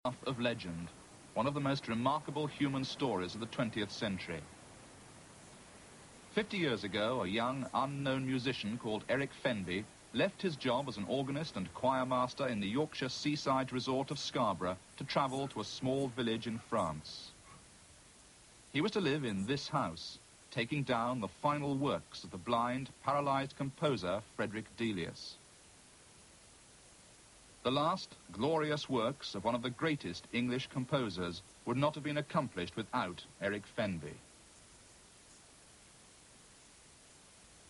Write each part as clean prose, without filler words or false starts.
Of legend, one of the most remarkable human stories of the 20th century. 50 years ago, a young, unknown musician called Eric Fenby left his job as an organist and choir master in the Yorkshire seaside resort of Scarborough to travel to a small village in France. He was to live in this house, taking down the final works of the blind, paralysed composer Frederick Delius. The last glorious works of one of the greatest English composers would not have been accomplished without Eric Fenby.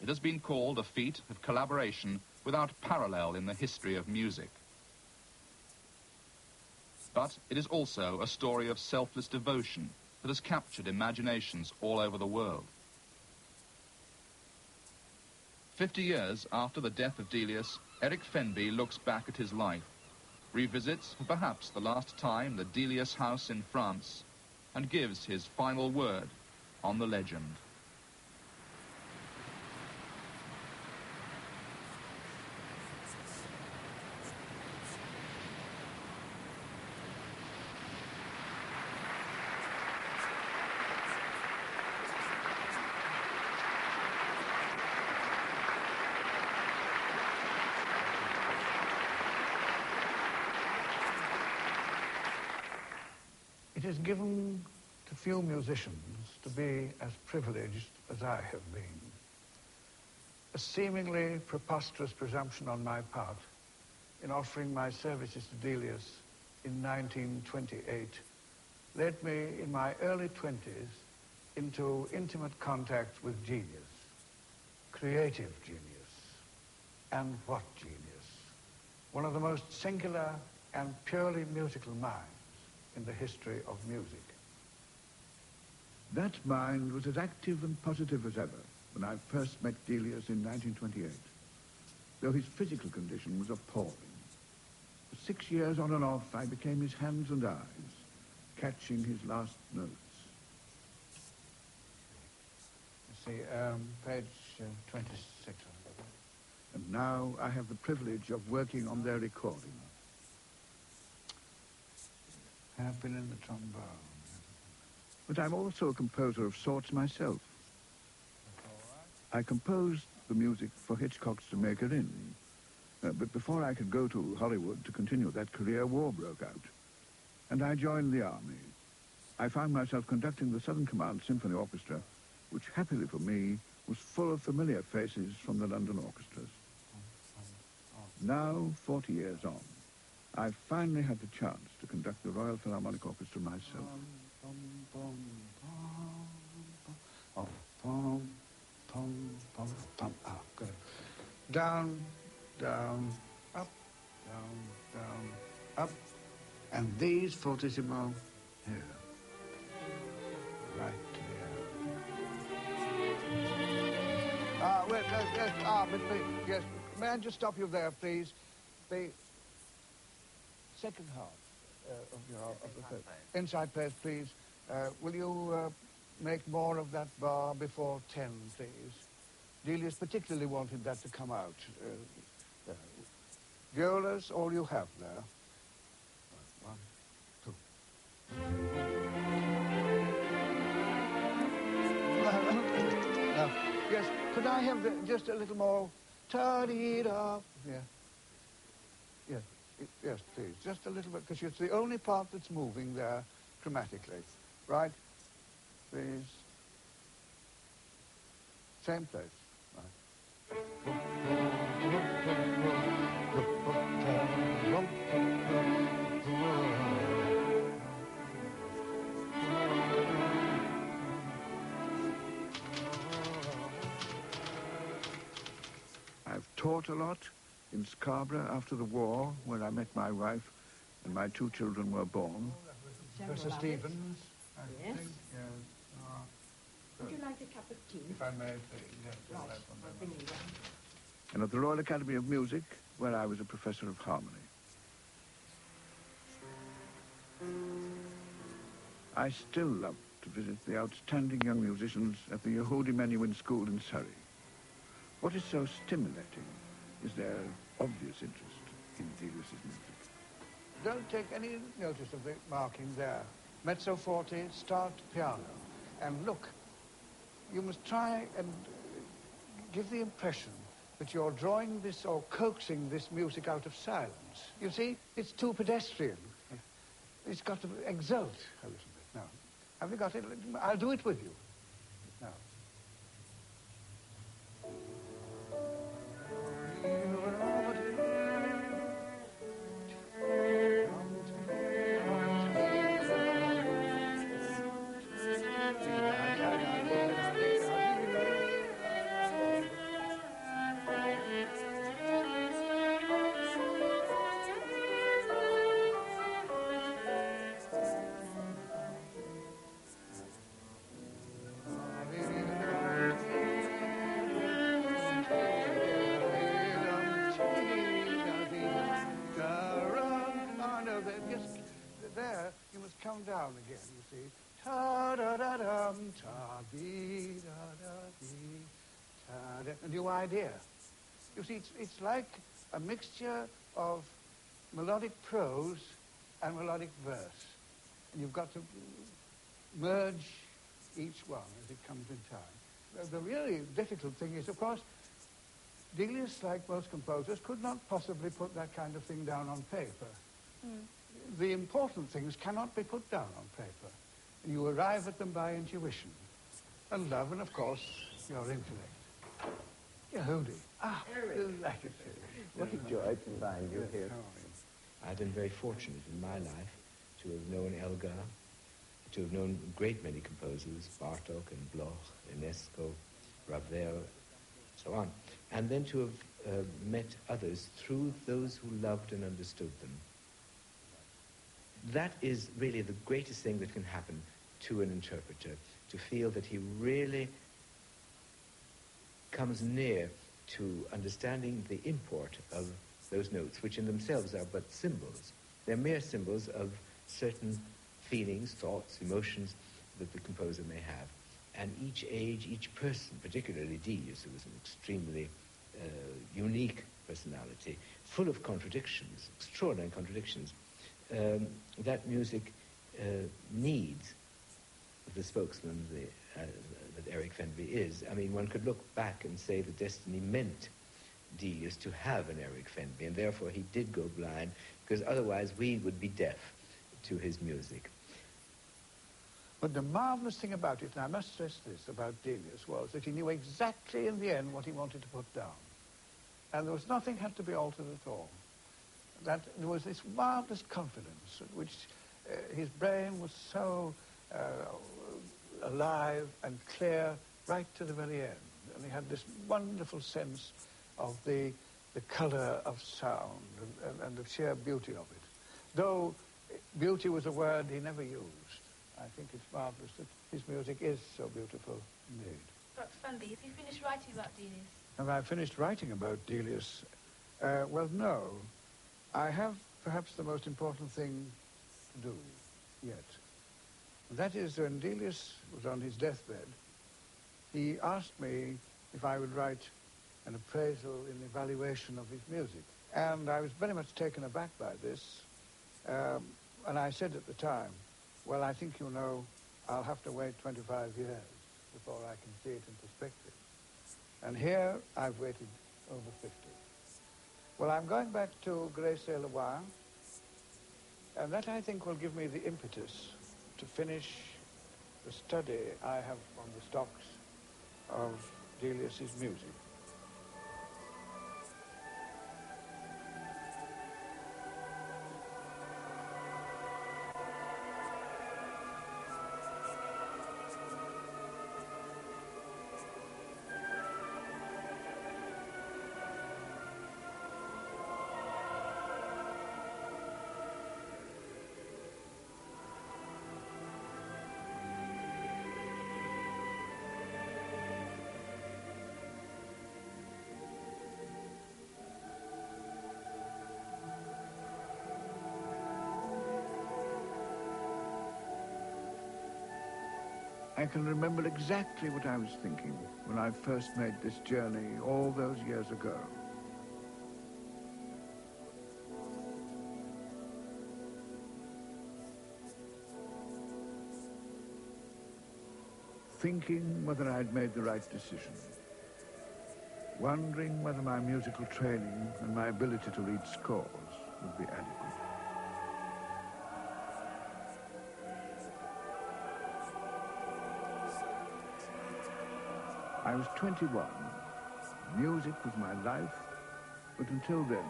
It has been called a feat of collaboration without parallel in the history of music. But it is also a story of selfless devotion that has captured imaginations all over the world. 50 years after the death of Delius, Eric Fenby looks back at his life, revisits for perhaps the last time the Delius house in France, and gives his final word on the legend. It is given to few musicians to be as privileged as I have been. A seemingly preposterous presumption on my part in offering my services to Delius in 1928 led me in my early 20s into intimate contact with genius, creative genius. And what genius? One of the most singular and purely musical minds in the history of music. That mind was as active and positive as ever when I first met Delius in 1928, though his physical condition was appalling. For 6 years on and off, I became his hands and eyes, catching his last notes. You see, page 26. And now I have the privilege of working on their recording. I've been in the trombone. But I'm also a composer of sorts myself. I composed the music for Hitchcock's To Make Her In, but before I could go to Hollywood to continue that career, war broke out, and I joined the army. I found myself conducting the Southern Command Symphony Orchestra, which happily for me was full of familiar faces from the London orchestras. Now, 40 years on, I finally had the chance to conduct the Royal Philharmonic Orchestra myself. Good. Down, down, up, down, down, up. And these fortissimo here. Right here. Wait, yes. May I just stop you there, please? The second half of the third. Inside place, please. Will you make more of that bar before 10, please? Delius particularly wanted that to come out. Violas, all you have there. 1, 2. Yes, could I have just a little more? Ta-dee-da. Yeah. Yes. Yes, please. Just a little bit, because it's the only part that's moving there dramatically. Right? Please. Same place. Right. I've taught a lot in Scarborough after the war, where I met my wife and my 2 children were born. Professor Stevens, Yes. Yes. Would you like a cup of tea? If I may, please. Yes, Right, I'll bring you one. And at the Royal Academy of Music, where I was a professor of harmony. I still love to visit the outstanding young musicians at the Yehudi Menuhin School in Surrey. What is so stimulating is their obvious interest in Delius's music. Don't take any notice of the marking there. Mezzo forte, start piano. And look, you must try and give the impression that you're drawing this or coaxing this music out of silence. You see, it's too pedestrian. It's got to exult a little bit. Now, have you got it? I'll do it with you. Now. There, you must come down again, you see. Ta-da-da-dum, ta-dee-da-da-dee, ta-da. A new idea. You see, it's like a mixture of melodic prose and melodic verse. And you've got to merge each one as it comes in time. The really difficult thing is, of course, Delius, like most composers, could not possibly put that kind of thing down on paper. Mm. The important things cannot be put down on paper. You arrive at them by intuition. And love, and of course, your intellect. Yehudi. Ah, Eric. delighted. What a joy to find you here. I've been very fortunate in my life to have known Elgar, to have known a great many composers, Bartók and Bloch, Ionesco, Ravel, so on, and then to have met others through those who loved and understood them. That is really the greatest thing that can happen to an interpreter, to feel that he really comes near to understanding the import of those notes, which in themselves are but symbols. They're mere symbols of certain feelings, thoughts, emotions that the composer may have. And each age, each person, particularly Delius, who was an extremely unique personality, full of contradictions, extraordinary contradictions, that music needs the spokesman that Eric Fenby is. I mean, one could look back and say that destiny meant Delius to have an Eric Fenby, and therefore he did go blind, because otherwise we would be deaf to his music. But the marvelous thing about it, and I must stress this about Delius, was that he knew exactly in the end what he wanted to put down. And there was nothing had to be altered at all. That there was this marvelous confidence, which his brain was so alive and clear right to the very end. And he had this wonderful sense of the colour of sound and the sheer beauty of it. Though beauty was a word he never used. I think it's marvellous that his music is so beautiful indeed. Dr. Fenby, have you finished writing about Delius? Have I finished writing about Delius? Well, no. I have perhaps the most important thing to do yet. And that is when Delius was on his deathbed, he asked me if I would write an appraisal in evaluation of his music. And I was very much taken aback by this. And I said at the time, well, I think you know I'll have to wait 25 years before I can see it in perspective. And here I've waited over 50. Well, I'm going back to Grès-et-Loire, and that I think will give me the impetus to finish the study I have on the stocks of Delius's music. I can remember exactly what I was thinking when I first made this journey all those years ago. thinking whether I'd made the right decision, wondering whether my musical training and my ability to read scores would be adequate. I was 21. Music was my life, but until then,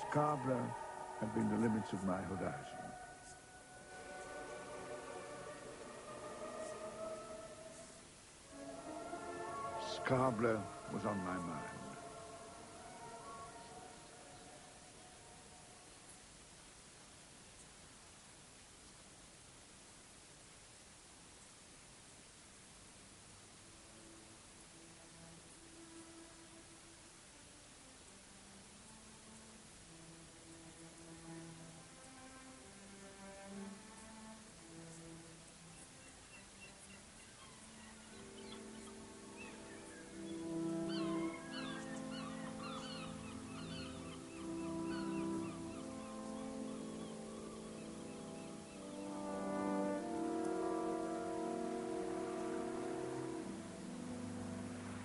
Scarborough had been the limits of my horizon. Scarborough was on my mind.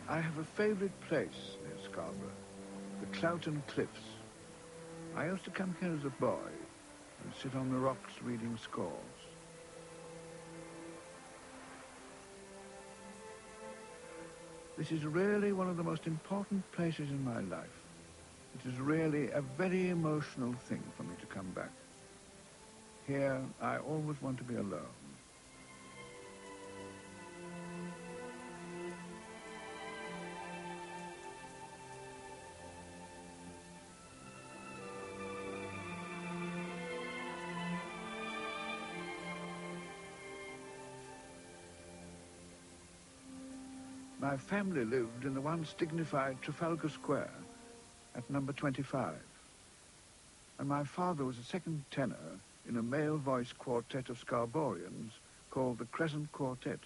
I have a favourite place near Scarborough, the Cloughton Cliffs. I used to come here as a boy and sit on the rocks reading scores. This is really one of the most important places in my life. It is really a very emotional thing for me to come back. Here, I always want to be alone. My family lived in the once dignified Trafalgar Square at number 25. And my father was a second tenor in a male voice quartet of Scarboroughians called the Crescent Quartet.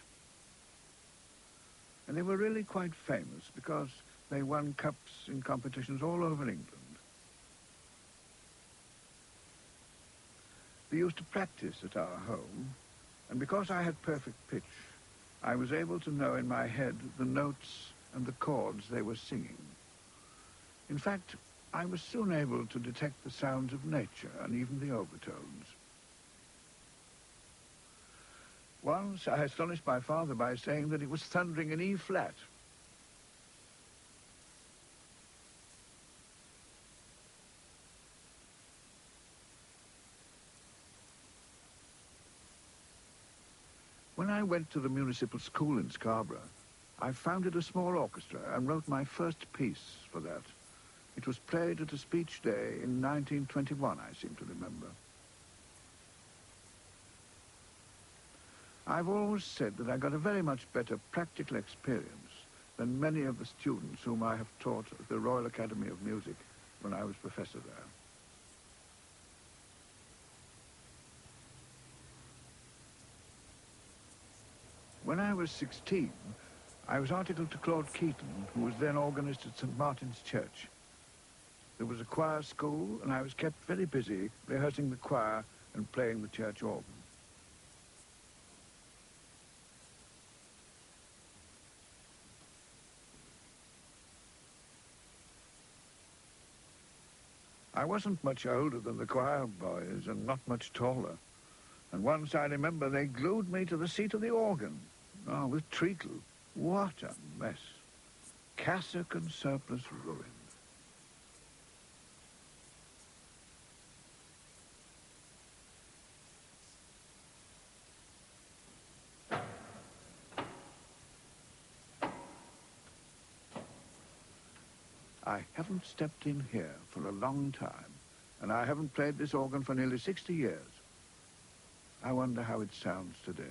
And they were really quite famous because they won cups in competitions all over England. They used to practice at our home, and because I had perfect pitch, I was able to know in my head the notes and the chords they were singing. In fact, I was soon able to detect the sounds of nature and even the overtones. Once I astonished my father by saying that it was thundering in E-flat. When I went to the municipal school in Scarborough, I founded a small orchestra and wrote my first piece for that. It was played at a speech day in 1921, I seem to remember. I've always said that I got a very much better practical experience than many of the students whom I have taught at the Royal Academy of Music when I was professor there. When I was 16, I was articled to Claude Keaton, who was then organist at St. Martin's Church. There was a choir school, and I was kept very busy rehearsing the choir and playing the church organ. I wasn't much older than the choir boys and not much taller. And once I remember they glued me to the seat of the organ. Oh, with treacle. What a mess. Cassock and surplice ruined. I haven't stepped in here for a long time, and I haven't played this organ for nearly 60 years. I wonder how it sounds today.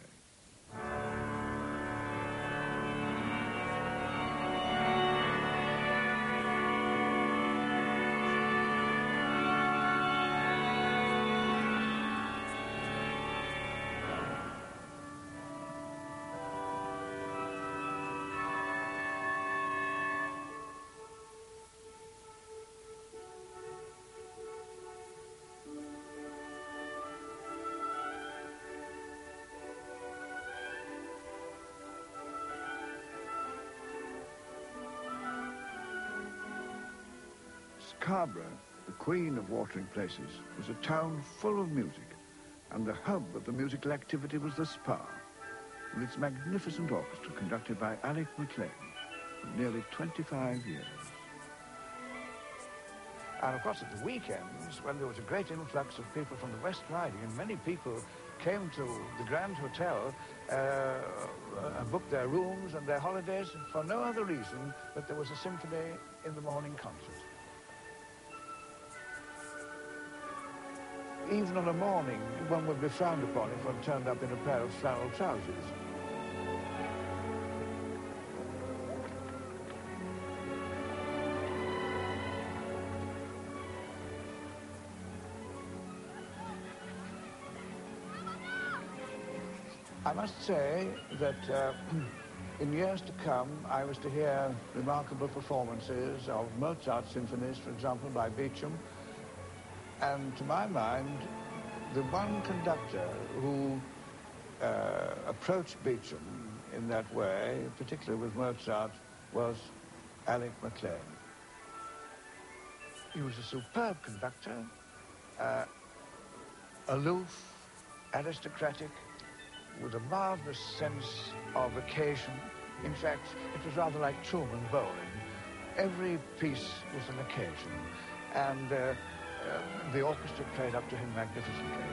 Scarborough, the queen of watering places, was a town full of music, and the hub of the musical activity was the Spa, with its magnificent orchestra conducted by Alec MacLean for nearly 25 years. And of course, at the weekends, when there was a great influx of people from the West Riding, and many people came to the Grand Hotel and booked their rooms and their holidays for no other reason that there was a symphony in the morning concert. Even on a morning, one would be frowned upon if one turned up in a pair of flannel trousers. I must say that in years to come, I was to hear remarkable performances of Mozart symphonies, for example, by Beecham. And to my mind, the one conductor who approached Beecham in that way, particularly with Mozart, was Alec MacLean. He was a superb conductor, aloof, aristocratic, with a marvelous sense of occasion. In fact, it was rather like Truman bowling. Every piece was an occasion, and the orchestra played up to him magnificently.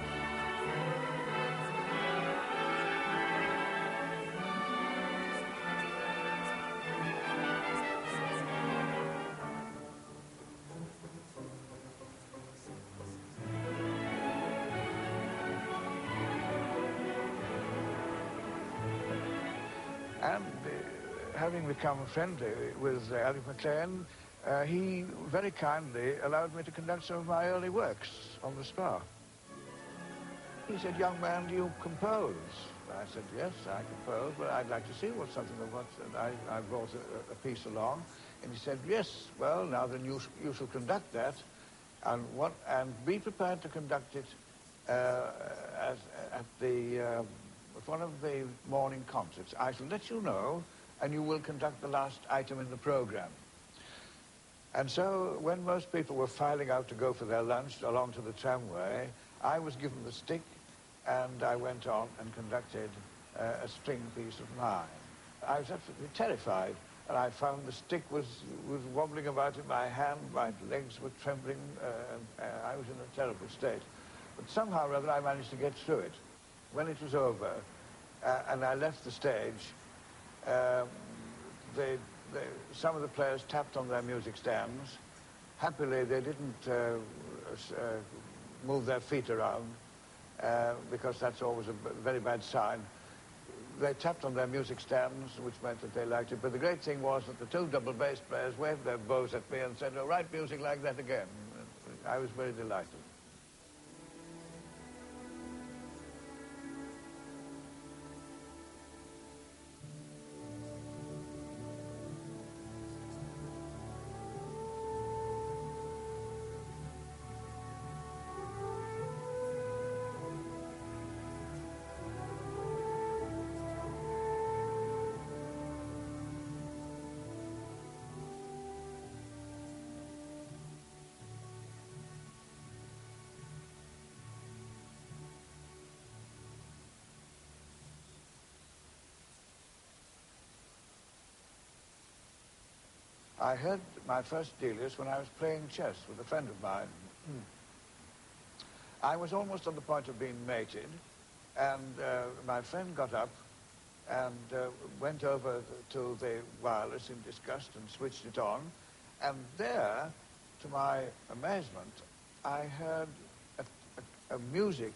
And having become friendly with Alec MacLean, he very kindly allowed me to conduct some of my early works on the Spa. He said, "Young man, do you compose?" I said, "Yes, I compose, but I'd like to see what's something of what..." I brought a piece along, and he said, "Yes, well, now then you shall conduct that, and be prepared to conduct it at one of the morning concerts. I shall let you know, and you will conduct the last item in the program." And so when most people were filing out to go for their lunch along to the tramway, I was given the stick, and I went on and conducted a string piece of mine. I was absolutely terrified, and I found the stick was wobbling about in my hand, my legs were trembling, I was in a terrible state. But somehow or other I managed to get through it. When it was over, and I left the stage, some of the players tapped on their music stands. Happily, they didn't move their feet around, because that's always a very bad sign. They tapped on their music stands, which meant that they liked it. But the great thing was that the two double bass players waved their bows at me and said, "Oh, write music like that again." I was very delighted. I heard my first Delius when I was playing chess with a friend of mine. I was almost on the point of being mated, and my friend got up and went over to the wireless in disgust and switched it on. And there, to my amazement, I heard a music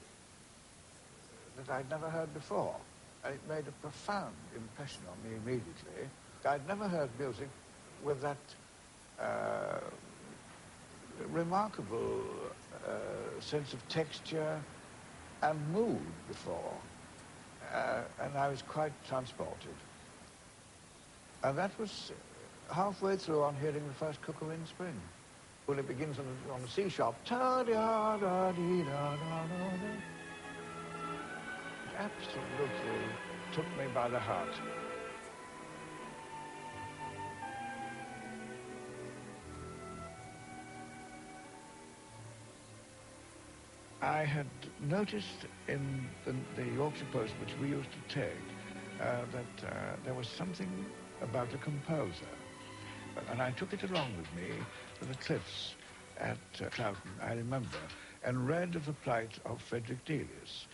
that I'd never heard before. And it made a profound impression on me immediately. I'd never heard music with that remarkable sense of texture and mood before. And I was quite transported. And that was halfway through on hearing the first Cuckoo in Spring. When it begins on the C sharp, ta-da-da-dee-da-da-da-da. It absolutely took me by the heart. I had noticed in the Yorkshire Post, which we used to take, that there was something about a composer. And I took it along with me to the cliffs at Cloughton, I remember, and read of the plight of Frederick Delius,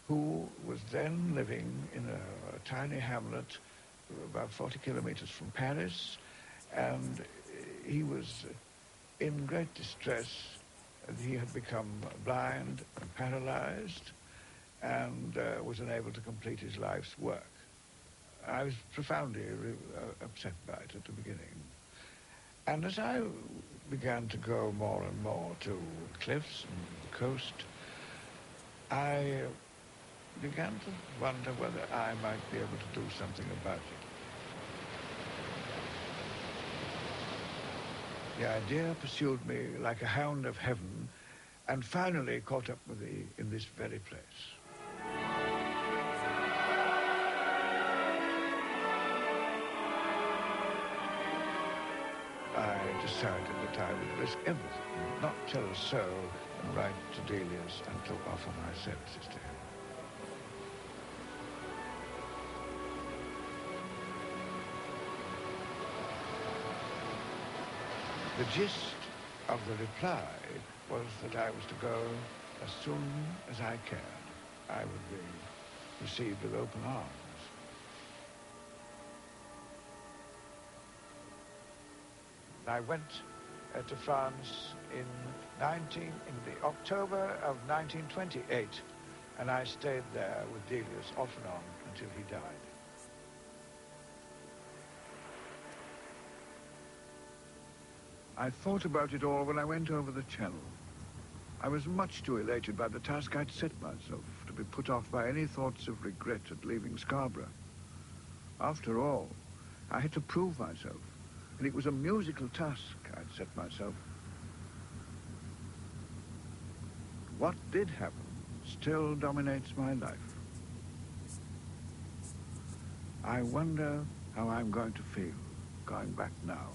who was then living in a tiny hamlet about 40 kilometers from Paris, and he was in great distress. He had become blind and paralyzed and was unable to complete his life's work. I was profoundly upset by it at the beginning. And as I began to go more and more to cliffs and the coast, I began to wonder whether I might be able to do something about it. The idea pursued me like a hound of heaven and finally caught up with me in this very place. I decided that I would risk everything, not tell a soul, and write to Delius and to offer my services to him. The gist of the reply was that I was to go as soon as I cared. I would be received with open arms. I went to France in the October of 1928, and I stayed there with Delius off and on until he died. I thought about it all when I went over the channel. I was much too elated by the task I'd set myself to be put off by any thoughts of regret at leaving Scarborough. After all, I had to prove myself, and it was a musical task I'd set myself. What did happen still dominates my life. I wonder how I'm going to feel going back now.